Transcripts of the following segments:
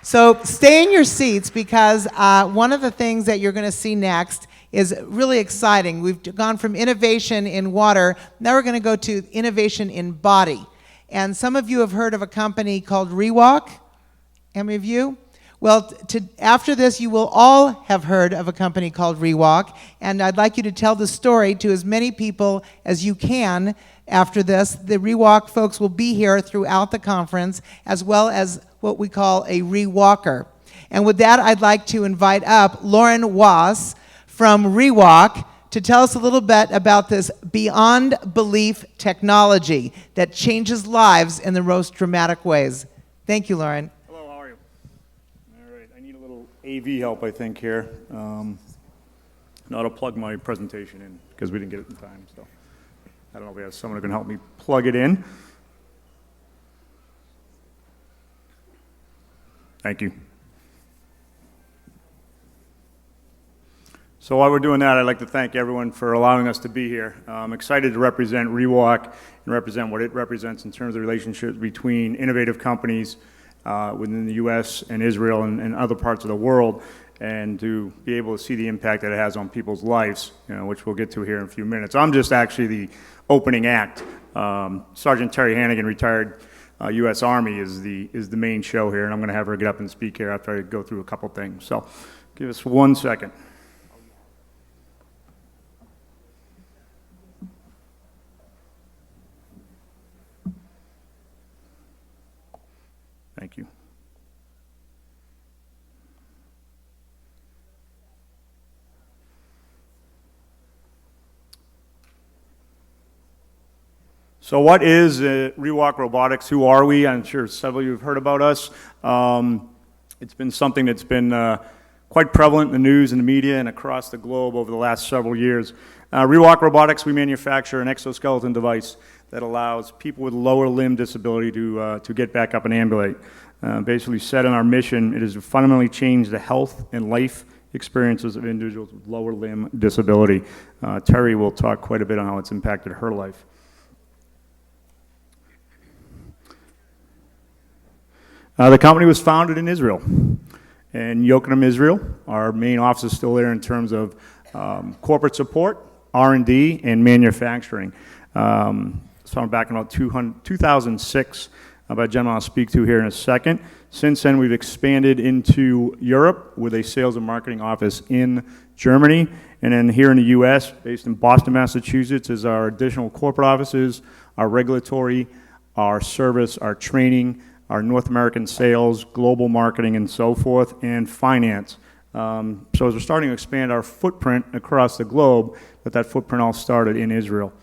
So stay in your seats because one of the things that you're going to see next is really exciting. We've gone from innovation in water, now we're going to go to innovation in body. And some of you have heard of a company called ReWalk. How many of you? Well, after this, you will all have heard of a company called ReWalk, and I'd like you to tell the story to as many people as you can after this. The ReWalk folks will be here throughout the conference, as well as what we call a ReWalker. And with that, I'd like to invite up Lauren Wass from ReWalk to tell us a little bit about this beyond belief technology that changes lives in the most dramatic ways. Thank you, Lauren. AV help, I think, here. Now to plug my presentation in because we didn't get it in time. So I don't know if we have someone who can help me plug it in. Thank you. So while we're doing that, I'd like to thank everyone for allowing us to be here. I'm excited to represent ReWalk and represent what it represents in terms of relationships between innovative companies within the U.S. and Israel and other parts of the world, and to be able to see the impact that it has on people's lives, which we'll get to here in a few minutes. I'm just actually the opening act. Sergeant Terry Hannigan, retired U.S. Army, is the main show here, and I'm going to have her get up and speak here after I go through a couple things. So give us 1 second. Thank you. So what is ReWalk Robotics? Who are we? I'm sure several of you have heard about us. It's been something that's been quite prevalent in the news and the media and across the globe over the last several years. ReWalk Robotics, we manufacture an exoskeleton device that allows people with lower limb disability to get back up and ambulate. Basically set in our mission, it is to fundamentally change the health and life experiences of individuals with lower limb disability. Terry will talk quite a bit on how it's impacted her life. The company was founded in Israel, in Yokerim, Israel. Our main office is still there in terms of corporate support, R&D, and manufacturing. Started back in about 2006 by a gentleman I'll speak to here in a second. Since then, we've expanded into Europe with a sales and marketing office in Germany. And then here in the U.S., based in Boston, Massachusetts, is our additional corporate offices, our regulatory, our service, our training, our North American sales, global marketing, and so forth, and finance. So as we're starting to expand our footprint across the globe, but that footprint all started in Israel.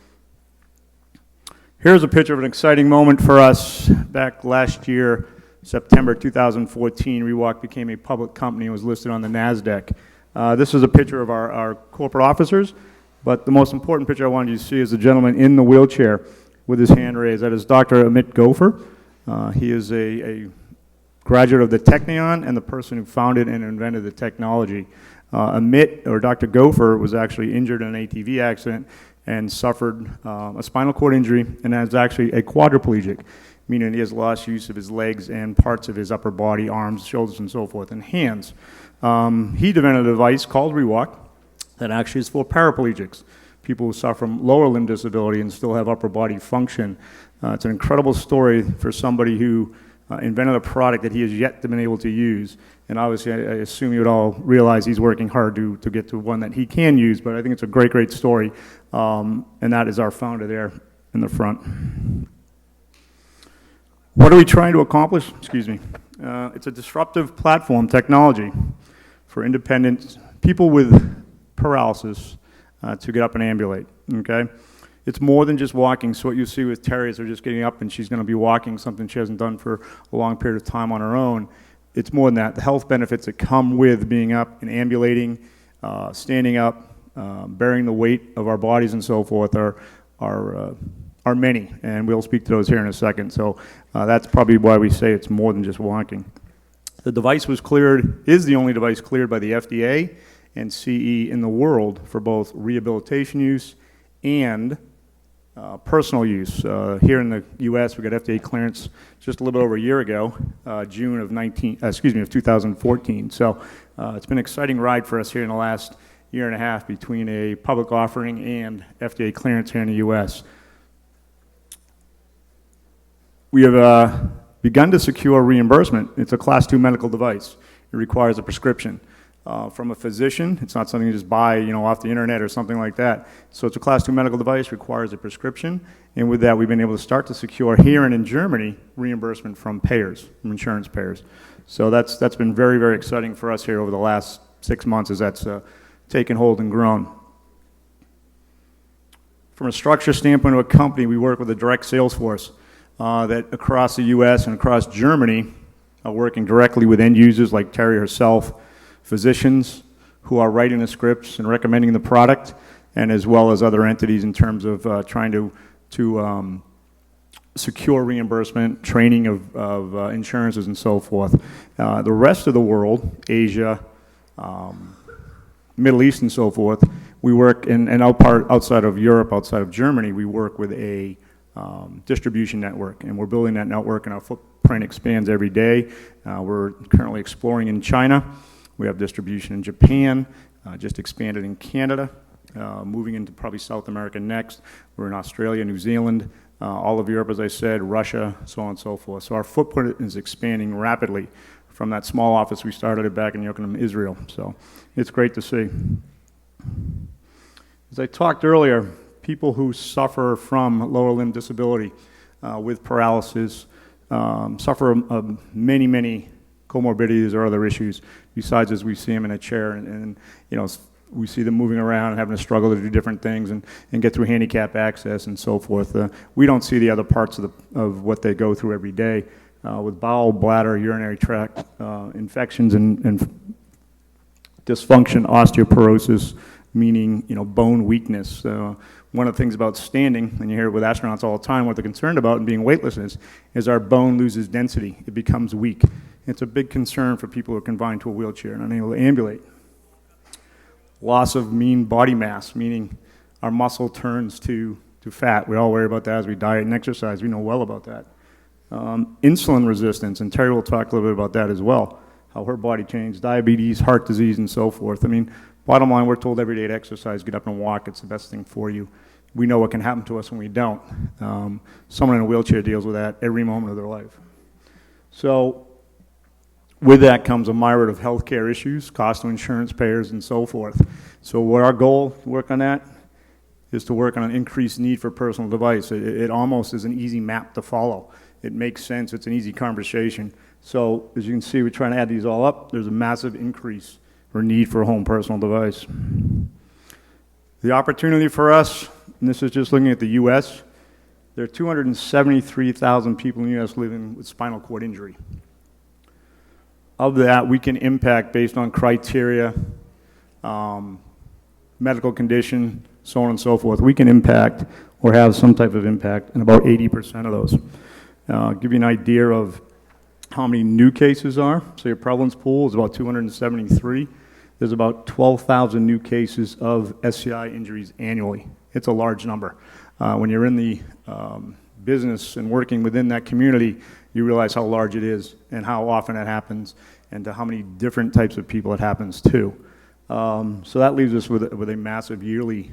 Here's a picture of an exciting moment for us. Back last year, September 2014, ReWalk became a public company and was listed on the NASDAQ. This is a picture of our corporate officers, but the most important picture I wanted you to see is the gentleman in the wheelchair with his hand raised. That is Dr. Amit Gopher. He is a graduate of the Technion and the person who founded and invented the technology. Amit, or Dr. Gopher, was actually injured in an ATV accident and suffered a spinal cord injury and is actually a quadriplegic, meaning he has lost use of his legs and parts of his upper body, arms, shoulders, and so forth, and hands. He invented a device called ReWalk that actually is for paraplegics, people who suffer from lower limb disability and still have upper body function. It's an incredible story for somebody who invented a product that he has yet to been able to use. And obviously, I assume you would all realize he's working hard to get to one that he can use, but I think it's a great, great story. And that is our founder there in the front. What are we trying to accomplish? Excuse me. It's a disruptive platform technology for independent people with paralysis to get up and ambulate, okay? It's more than just walking. So what you see with Terry is they're just getting up and she's going to be walking something she hasn't done for a long period of time on her own. It's more than that. The health benefits that come with being up and ambulating, standing up, bearing the weight of our bodies and so forth are many, and we'll speak to those here in a second. So that's probably why we say it's more than just walking. The device is the only device cleared by the FDA and CE in the world for both rehabilitation use and Personal use. Here in the U.S., we got FDA clearance just a little bit over a year ago, June of 2014. So it's been an exciting ride for us here in the last year and a half between a public offering and FDA clearance here in the U.S. We have begun to secure reimbursement. It's a Class 2 medical device. It requires a prescription from a physician. It's not something you just buy, off the internet or something like that. So it's a Class 2 medical device, requires a prescription, and with that, we've been able to start to secure here and in Germany reimbursement from payers, from insurance payers. So that's been very, very exciting for us here over the last 6 months as that's taken hold and grown. From a structure standpoint of a company, we work with a direct sales force that across the U.S. and across Germany are working directly with end users like Terry herself, physicians who are writing the scripts and recommending the product, and as well as other entities in terms of trying to secure reimbursement, training of insurances, and so forth. The rest of the world, Asia, Middle East, and so forth, we work outside of Europe, outside of Germany, we work with a distribution network, and we're building that network, and our footprint expands every day. We're currently exploring in China. We have distribution in Japan, just expanded in Canada, moving into probably South America next. We're in Australia, New Zealand, all of Europe, as I said, Russia, so on and so forth. So our footprint is expanding rapidly from that small office we started back in Yokohama, Israel. So it's great to see. As I talked earlier, people who suffer from lower limb disability with paralysis suffer many, many comorbidities or other issues besides as we see them in a chair and we see them moving around and having to struggle to do different things and get through handicap access and so forth. We don't see the other parts of what they go through every day with bowel, bladder, urinary tract infections and dysfunction, osteoporosis, meaning bone weakness. One of the things about standing, and you hear it with astronauts all the time, what they're concerned about in being weightlessness is our bone loses density. It becomes weak. It's a big concern for people who are confined to a wheelchair and unable to ambulate. Loss of mean body mass, meaning our muscle turns to fat. We all worry about that as we diet and exercise. We know well about that. Insulin resistance, and Terry will talk a little bit about that as well, how her body changed, diabetes, heart disease, and so forth. I mean, bottom line, we're told every day to exercise, get up and walk. It's the best thing for you. We know what can happen to us when we don't. Someone in a wheelchair deals with that every moment of their life. So with that comes a myriad of healthcare issues, cost to insurance payers, and so forth. So what our goal to work on that is to work on an increased need for personal device. It almost is an easy map to follow. It makes sense. It's an easy conversation. So as you can see, we're trying to add these all up. There's a massive increase or need for a home personal device. The opportunity for us, and this is just looking at the U.S., there are 273,000 people in the U.S. living with spinal cord injury. Of that, we can impact based on criteria, medical condition, so on and so forth. We can impact or have some type of impact in about 80% of those. I'll give you an idea of how many new cases are. So your prevalence pool is about 273. There's about 12,000 new cases of SCI injuries annually. It's a large number. When you're in the business and working within that community, you realize how large it is and how often it happens and to how many different types of people it happens to. So that leaves us with a massive yearly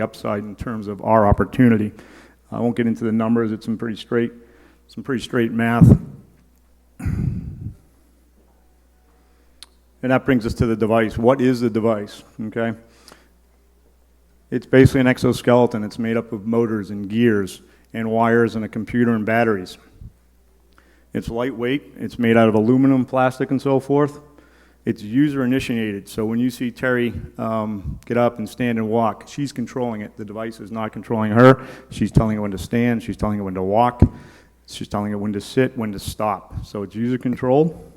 upside in terms of our opportunity. I won't get into the numbers. It's some pretty straight math. And that brings us to the device. What is the device? Okay. It's basically an exoskeleton. It's made up of motors and gears and wires and a computer and batteries. It's lightweight. It's made out of aluminum, plastic, and so forth. It's user-initiated. So when you see Terry get up and stand and walk, she's controlling it. The device is not controlling her. She's telling it when to stand. She's telling it when to walk. She's telling it when to sit, when to stop. So it's user-controlled.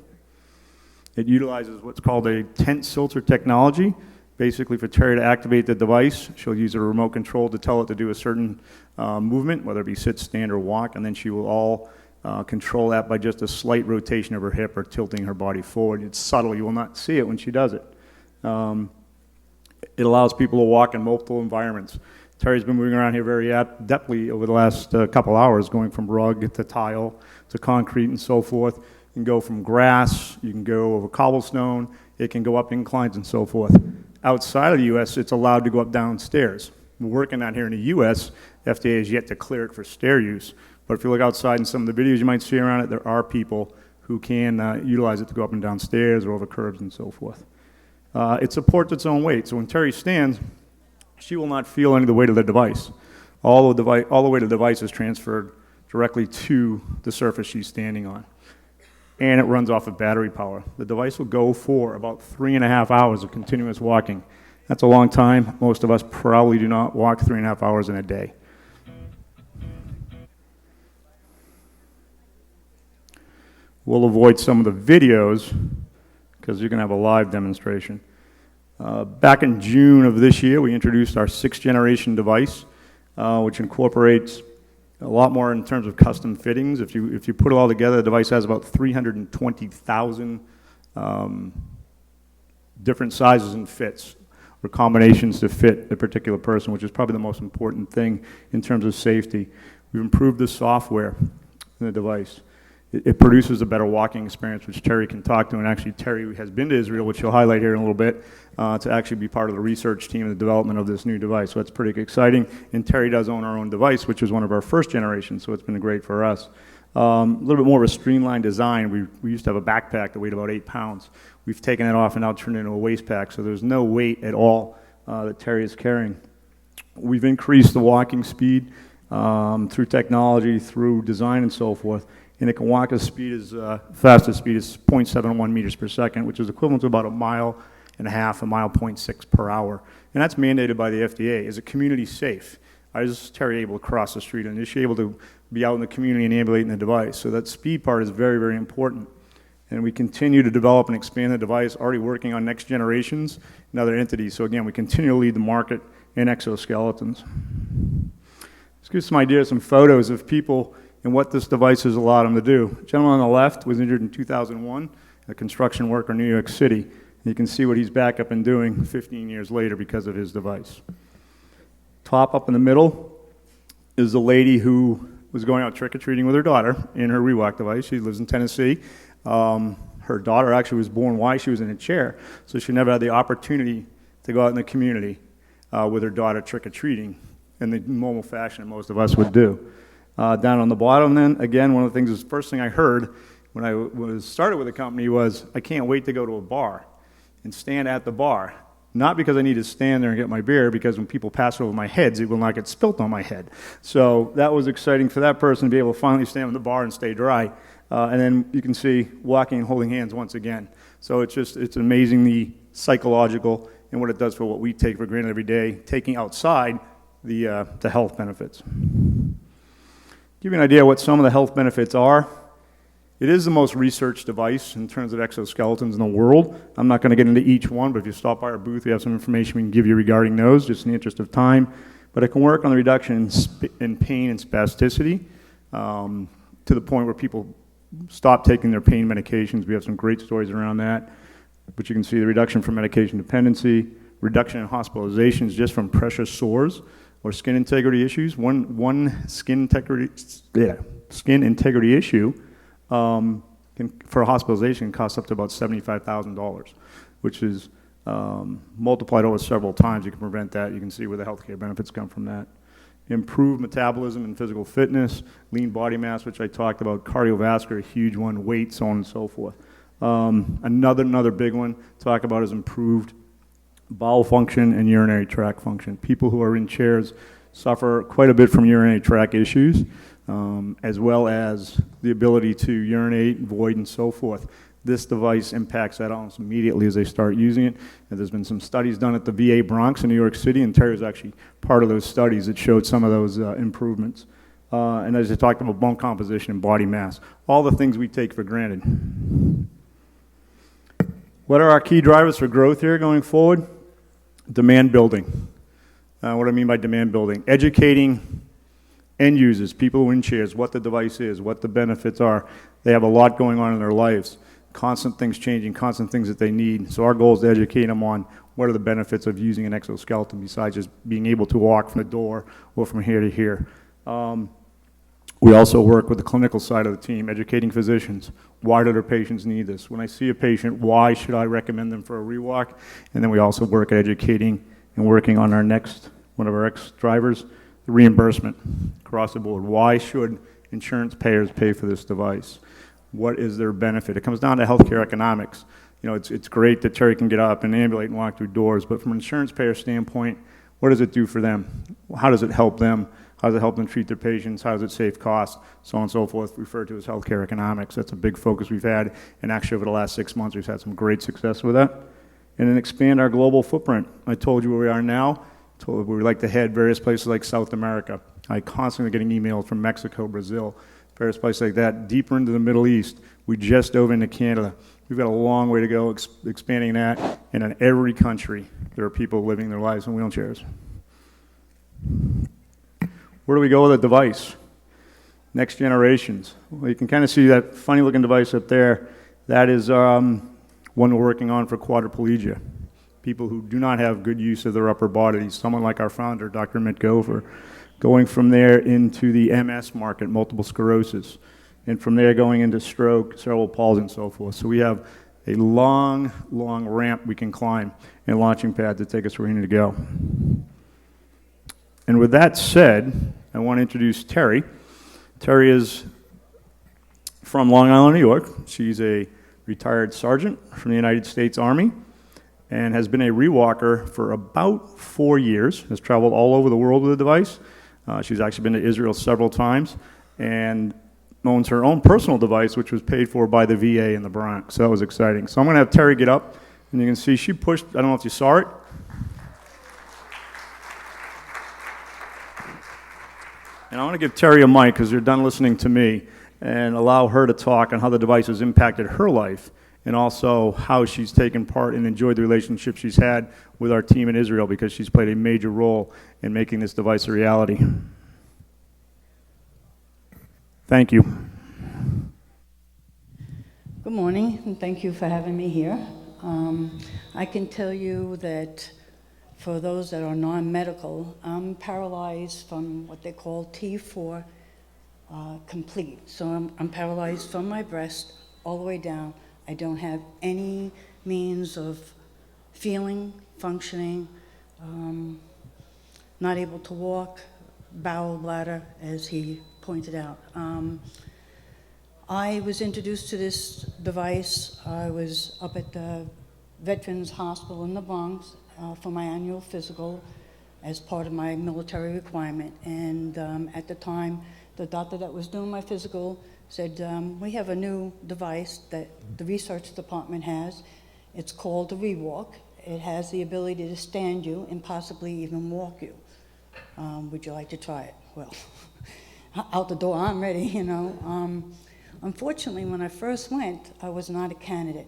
It utilizes what's called a tent tilter technology. Basically, for Terry to activate the device, she'll use a remote control to tell it to do a certain movement, whether it be sit, stand, or walk, and then she will all control that by just a slight rotation of her hip or tilting her body forward. It's subtle. You will not see it when she does it. It allows people to walk in multiple environments. Terry's been moving around here very adeptly over the last couple hours, going from rug to tile to concrete and so forth. You can go from grass, you can go over cobblestone, it can go up inclines and so forth. Outside of the U.S., it's allowed to go up downstairs. We're working out here in the U.S., FDA has yet to clear it for stair use. But if you look outside in some of the videos you might see around it, there are people who can utilize it to go up and down stairs or over curbs and so forth. It supports its own weight. So when Terry stands, she will not feel any of the weight of the device. All the weight of the device is transferred directly to the surface she's standing on. And it runs off of battery power. The device will go for about 3.5 hours of continuous walking. That's a long time. Most of us probably do not walk 3.5 hours in a day. We'll avoid some of the videos because you can have a live demonstration. Back in June of this year, we introduced our 6th generation device, which incorporates a lot more in terms of custom fittings. If you put it all together, the device has about 320,000 different sizes and fits, or combinations to fit a particular person, which is probably the most important thing in terms of safety. We've improved the software in the device. It produces a better walking experience, which Terry can talk to, and actually Terry has been to Israel, which he'll highlight here in a little bit, to actually be part of the research team and the development of this new device. So that's pretty exciting, and Terry does own our own device, which is one of our first generations, so it's been great for us. A little bit more of a streamlined design. We used to have a backpack that weighed about 8 pounds. We've taken it off and now turned it into a waist pack, so there's no weight at all that Terry is carrying. We've increased the walking speed through technology, through design and so forth. And it can walk as fastest speed is 0.71 meters per second, which is equivalent to about 1.5 miles, 1.6 miles per hour. And that's mandated by the FDA. Is it community safe? Is Terry able to cross the street, and is she able to be out in the community and ambulating the device? So that speed part is very, very important. And we continue to develop and expand the device, already working on next generations and other entities. So again, we continue to lead the market in exoskeletons. Let's give some ideas, some photos of people and what this device has allowed him to do. The gentleman on the left was injured in 2001, a construction worker in New York City. You can see what he's back up and doing 15 years later because of his device. Top up in the middle is the lady who was going out trick-or-treating with her daughter in her ReWalk device. She lives in Tennessee. Her daughter actually was born while she was in a chair, so she never had the opportunity to go out in the community with her daughter trick-or-treating in the normal fashion that most of us would do. Down on the bottom then, again, one of the things, the first thing I heard when I was started with the company was, I can't wait to go to a bar and stand at the bar. Not because I need to stand there and get my beer, because when people pass over my heads, it will not get spilt on my head. So that was exciting for that person to be able to finally stand at the bar and stay dry. And then you can see walking and holding hands once again. So it's amazing the psychological and what it does for what we take for granted every day, taking outside the health benefits. Give you an idea what some of the health benefits are. It is the most researched device in terms of exoskeletons in the world. I'm not going to get into each one, but if you stop by our booth, we have some information we can give you regarding those, just in the interest of time. But it can work on the reduction in pain and spasticity to the point where people stop taking their pain medications. We have some great stories around that. But you can see the reduction from medication dependency, reduction in hospitalizations just from pressure sores or skin integrity issues. One skin integrity issue for a hospitalization costs up to about $75,000, which is multiplied over several times. You can prevent that. You can see where the healthcare benefits come from that. Improved metabolism and physical fitness, lean body mass, which I talked about, cardiovascular, a huge one, weight, so on and so forth. Another big one to talk about is improved bowel function and urinary tract function. People who are in chairs suffer quite a bit from urinary tract issues, as well as the ability to urinate, void, and so forth. This device impacts that almost immediately as they start using it. And there's been some studies done at the VA Bronx in New York City, and Terry was actually part of those studies that showed some of those improvements. And as I talked about bone composition and body mass, all the things we take for granted. What are our key drivers for growth here going forward? Demand building. What do I mean by demand building? Educating end users, people who are in chairs, what the device is, what the benefits are. They have a lot going on in their lives. Constant things changing, constant things that they need. So our goal is to educate them on what are the benefits of using an exoskeleton besides just being able to walk from the door or from here to here. We also work with the clinical side of the team, educating physicians. Why do their patients need this? When I see a patient, why should I recommend them for a ReWalk? And then we also work at educating and working on one of our ex-drivers, the reimbursement across the board. Why should insurance payers pay for this device? What is their benefit? It comes down to healthcare economics. You know, it's great that Terry can get up and ambulate and walk through doors, but from an insurance payer standpoint, what does it do for them? How does it help them? How does it help them treat their patients? How does it save costs? So on and so forth, referred to as healthcare economics. That's a big focus we've had, and actually over the last 6 months, we've had some great success with that. And then expand our global footprint. I told you where we are now. I told you we would like to head various places like South America. I constantly getting emails from Mexico, Brazil, various places like that, deeper into the Middle East. We just dove into Canada. We've got a long way to go expanding that, and in every country, there are people living their lives in wheelchairs. Where do we go with a device? Next generations. Well, you can kind of see that funny looking device up there. That is one we're working on for quadriplegia. People who do not have good use of their upper bodies. Someone like our founder, Dr. Mitt Gopher, going from there into the MS market, multiple sclerosis, and from there going into stroke, cerebral palsy, and so forth. So we have a long, long ramp we can climb and launching pad to take us where we need to go. And with that said, I want to introduce Terry. Terry is from Long Island, New York. She's a retired sergeant from the United States Army and has been a ReWalker for about 4 years, has traveled all over the world with the device. She's actually been to Israel several times and owns her own personal device, which was paid for by the VA in the Bronx. So that was exciting. So I'm going to have Terry get up, and you can see she pushed, I don't know if you saw it. And I want to give Terry a mic because you're done listening to me and allow her to talk on how the device has impacted her life and also how she's taken part and enjoyed the relationship she's had with our team in Israel because she's played a major role in making this device a reality. Thank you. Good morning, and thank you for having me here. I can tell you that for those that are non-medical, I'm paralyzed from what they call T4 complete. So I'm paralyzed from my breast all the way down. I don't have any means of feeling, functioning, not able to walk, bowel, bladder, as he pointed out. I was introduced to this device. I was up at the Veterans Hospital in the Bronx for my annual physical as part of my military requirement. And at the time, the doctor that was doing my physical said, we have a new device that the research department has. It's called the ReWalk. It has the ability to stand you and possibly even walk you. Would you like to try it? Well, out the door, I'm ready, you know. Unfortunately, when I first went, I was not a candidate.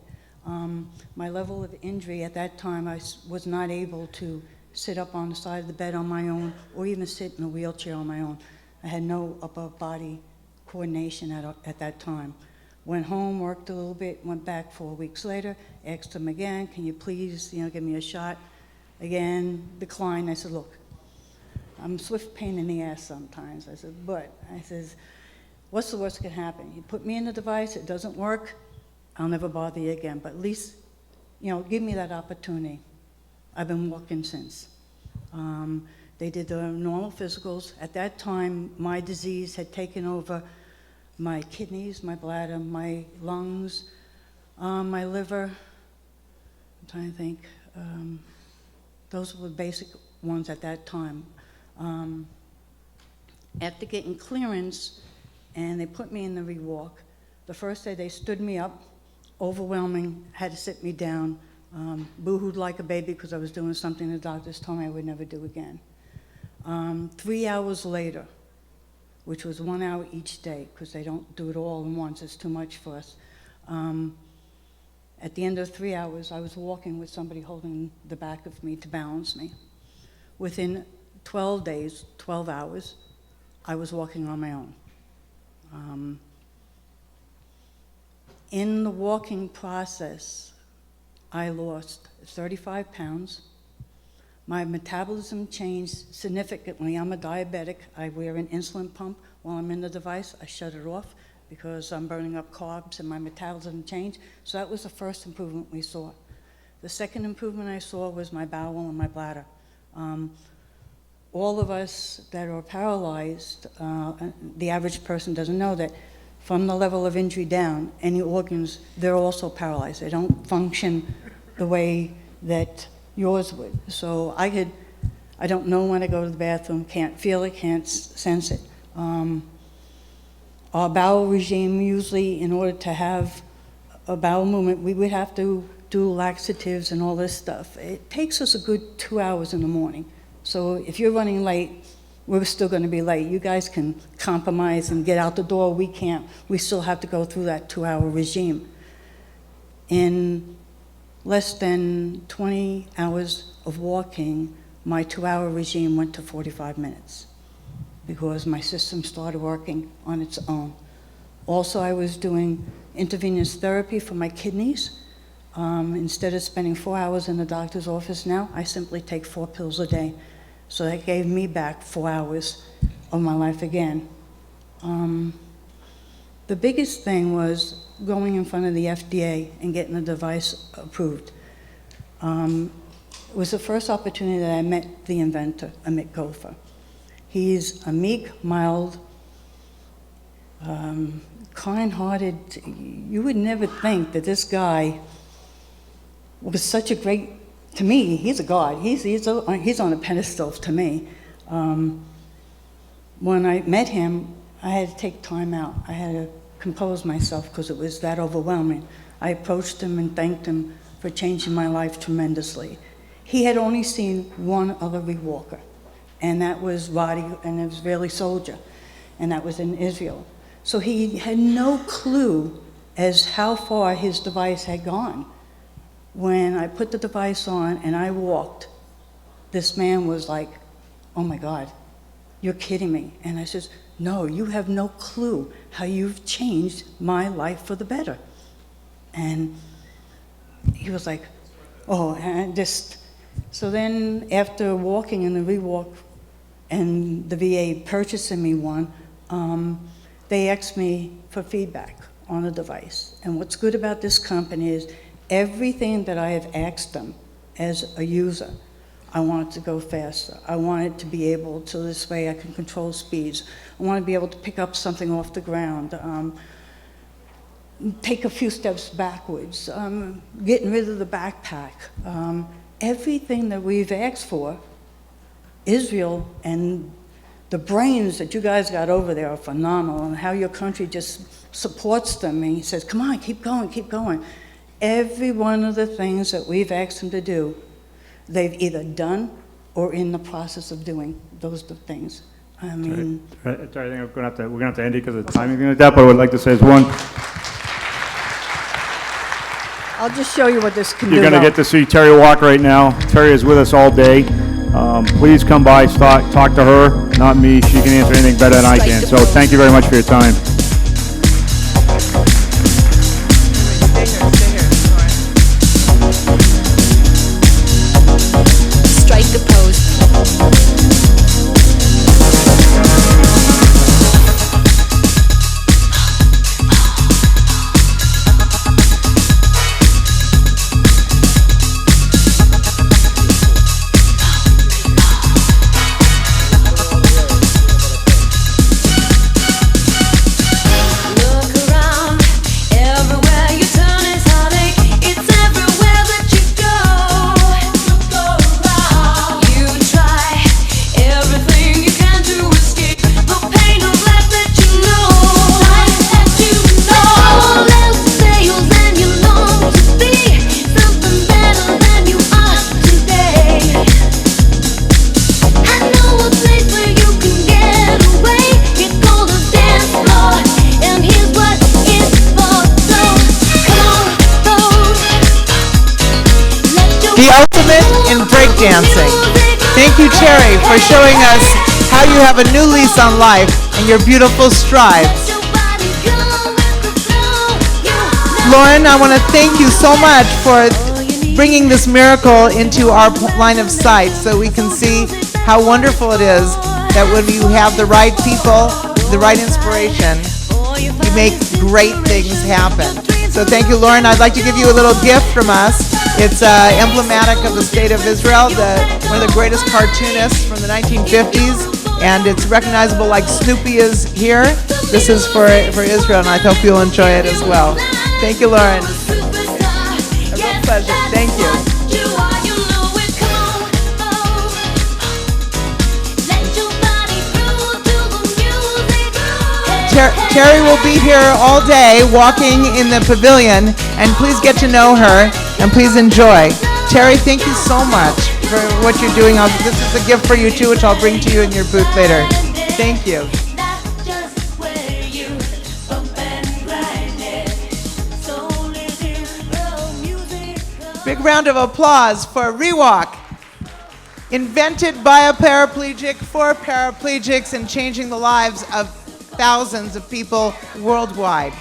My level of injury at that time, I was not able to sit up on the side of the bed on my own or even sit in a wheelchair on my own. I had no upper body coordination at that time. Went home, worked a little bit, went back 4 weeks later, asked him again, can you please, give me a shot? Again, declined. I said, look, I'm a swift pain in the ass sometimes. I said, what's the worst that can happen? You put me in the device, it doesn't work, I'll never bother you again, but at least, give me that opportunity. I've been walking since. They did the normal physicals. At that time, my disease had taken over my kidneys, my bladder, my lungs, my liver. I'm trying to think. Those were the basic ones at that time. After getting clearance, and they put me in the ReWalk, the first day they stood me up, overwhelming, had to sit me down, boo-hooed like a baby because I was doing something the doctors told me I would never do again. 3 hours later, which was 1 hour each day, because they don't do it all in once, it's too much for us. At the end of 3 hours, I was walking with somebody holding the back of me to balance me. Within 12 days, 12 hours, I was walking on my own. In the walking process, I lost 35 pounds. My metabolism changed significantly. I'm a diabetic. I wear an insulin pump while I'm in the device. I shut it off because I'm burning up carbs and my metabolism changed. So that was the first improvement we saw. The second improvement I saw was my bowel and my bladder. All of us that are paralyzed, the average person doesn't know that from the level of injury down, any organs, they're also paralyzed. They don't function the way that yours would. So I don't know when I go to the bathroom, can't feel it, can't sense it. Our bowel regime, usually in order to have a bowel movement, we would have to do laxatives and all this stuff. It takes us a good 2 hours in the morning. So if you're running late, we're still going to be late. You guys can compromise and get out the door. We can't. We still have to go through that 2-hour regime. In less than 20 hours of walking, my 2-hour regime went to 45 minutes because my system started working on its own. Also, I was doing intravenous therapy for my kidneys. Instead of spending 4 hours in the doctor's office now, I simply take 4 pills a day. So that gave me back 4 hours of my life again. The biggest thing was going in front of the FDA and getting the device approved. It was the first opportunity that I met the inventor, Amit Gopher. He's a meek, mild, kind-hearted. You would never think that this guy was such a great, to me, he's a god. He's on a pedestal to me. When I met him, I had to take time out. I had to compose myself because it was that overwhelming. I approached him and thanked him for changing my life tremendously. He had only seen one other ReWalker, and that was Roddy, an Israeli soldier, and that was in Israel. So he had no clue as how far his device had gone. When I put the device on and I walked, this man was like, "Oh my God, you're kidding me." And I says, "No, you have no clue how you've changed my life for the better." And he was like, "Oh," and just, so then after walking in the ReWalk and the VA purchasing me one, they asked me for feedback on the device. And what's good about this company is everything that I have asked them as a user, I want it to go faster. I want it to be able to, this way I can control speeds. I want to be able to pick up something off the ground, take a few steps backwards, getting rid of the backpack. Everything that we've asked for, Israel and the brains that you guys got over there are phenomenal, and how your country just supports them. And he says, "Come on, keep going, keep going." Every one of the things that we've asked them to do, they've either done or in the process of doing those things. I mean, Sorry, I think we're gonna have to end it because of the timing like that. But I would like to say is one, I'll just show you what this can do. you're gonna get to see Terry walk right now. Terry is with us all day. Please come by, talk to her, not me. She can answer anything better than I can. So thank you very much for your time. Strike the pose. The ultimate in breakdancing. Thank you, Terry, for showing us how you have a new lease on life and your beautiful strides. Lauren, I want to thank you so much for bringing this miracle into our line of sight so we can see how wonderful it is that when you have the right people, the right inspiration, you make great things happen. So thank you, Lauren. I'd like to give you a little gift from us. It's emblematic of the state of Israel, one of the greatest cartoonists from the 1950s, and it's recognizable like Snoopy is here. This is for Israel, and I hope you'll enjoy it as well. Thank you, Lauren. A real pleasure. Thank you. Terry will be here all day walking in the pavilion, and please get to know her and please enjoy. Terry, thank you so much for what you're doing. This is a gift for you too, which I'll bring to you in your booth later. Thank you. Big round of applause for ReWalk. Invented by a paraplegic for paraplegics and changing the lives of thousands of people worldwide.